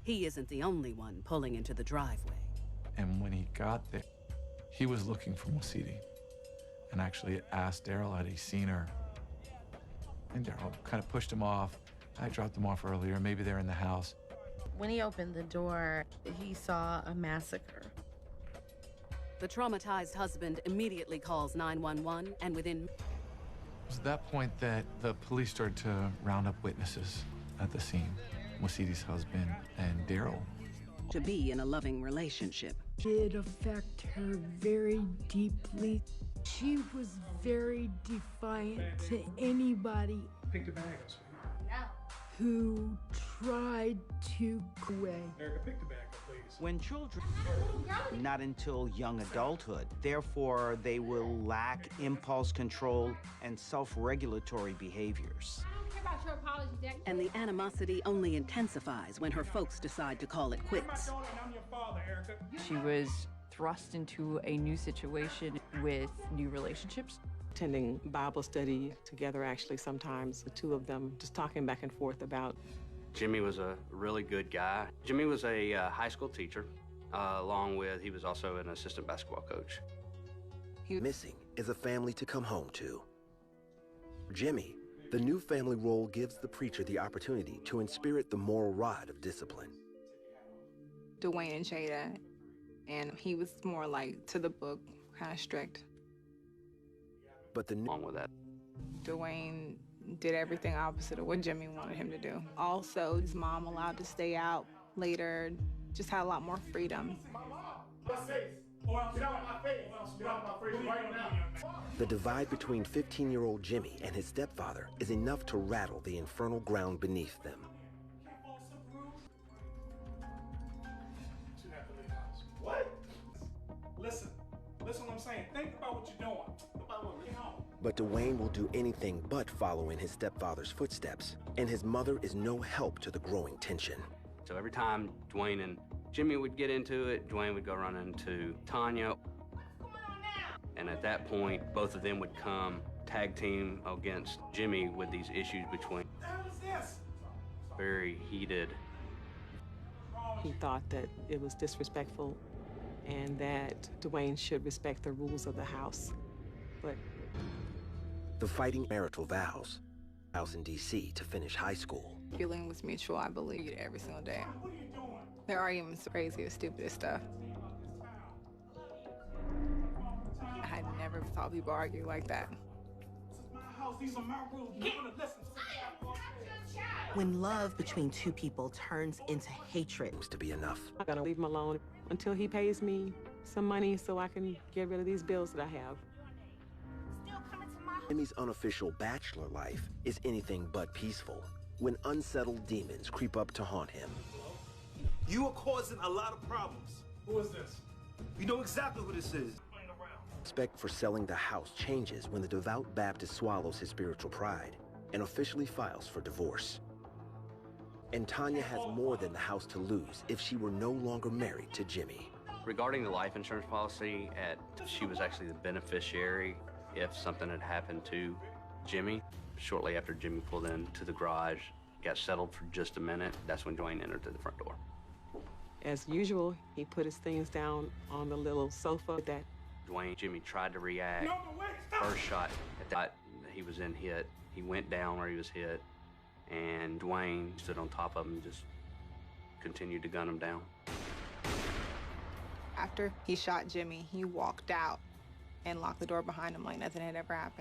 He isn't the only one pulling into the driveway. And when he got there, he was looking for Musidi and actually asked Daryl had he seen her. And Daryl kind of pushed him off. I dropped them off earlier. Maybe they're in the house. When he opened the door, he saw a massacre. The traumatized husband immediately calls 911, and within... It was at that point that the police started to round up witnesses at the scene. Musidi's husband and Daryl. To be in a loving relationship. Did affect her very deeply. She was very defiant to anybody Pick the bag up, sweetie. who tried to away. Erica, pick the bag up, please. When children, not until young adulthood. Therefore, they will lack impulse control and self-regulatory behaviors. About your apology, Jack. And the animosity only intensifies when her folks decide to call it quits. I'm your father, Erica. She was thrust into a new situation with new relationships. Attending Bible study together, actually, sometimes, the two of them just talking back and forth about. Jimmy was a really good guy. Jimmy was a high school teacher, along with, he was also an assistant basketball coach. Missing is a family to come home to. Jimmy, the new family role gives the preacher the opportunity to inspirit the moral rod of discipline. Dwayne and Jada, and he was more like to the book, kind of strict. But the Along with that, Dwayne did everything opposite of what Jimmy wanted him to do. Also, his mom allowed to stay out later, just had a lot more freedom. The divide between 15-year-old Jimmy and his stepfather is enough to rattle the infernal ground beneath them. What? Listen what I'm saying. Think about what you're doing. But Dwayne will do anything but follow in his stepfather's footsteps, and his mother is no help to the growing tension. so every time Dwayne and Jimmy would get into it, Dwayne would go run into Tanya. And at that point, both of them would come tag team against Jimmy with these issues between. Very heated. He thought that it was disrespectful and that Dwayne should respect the rules of the house. But The fighting marital vows. House in D.C. to finish high school. Feeling was mutual, I believe, every single day. Their arguments were crazy, the stupidest stuff. I had never thought people argue like that. When love between two people turns into hatred. Seems to be enough. I'm gonna leave him alone until he pays me some money so I can get rid of these bills that I have. Jimmy's unofficial bachelor life is anything but peaceful when unsettled demons creep up to haunt him. You are causing a lot of problems. Who is this? You know exactly who this is. Respect for selling the house changes when the devout Baptist swallows his spiritual pride and officially files for divorce. And Tanya has more than the house to lose if she were no longer married to Jimmy. Regarding the life insurance policy, she was actually the beneficiary if something had happened to Jimmy. Shortly after Jimmy pulled into the garage, got settled for just a minute, that's when Dwayne entered through the front door. As usual, he put his things down on the little sofa that Jimmy tried to react. First shot at that, he was in hit. He went down where he was hit, and Dwayne stood on top of him and just continued to gun him down. After he shot Jimmy, he walked out and locked the door behind him like nothing had ever happened.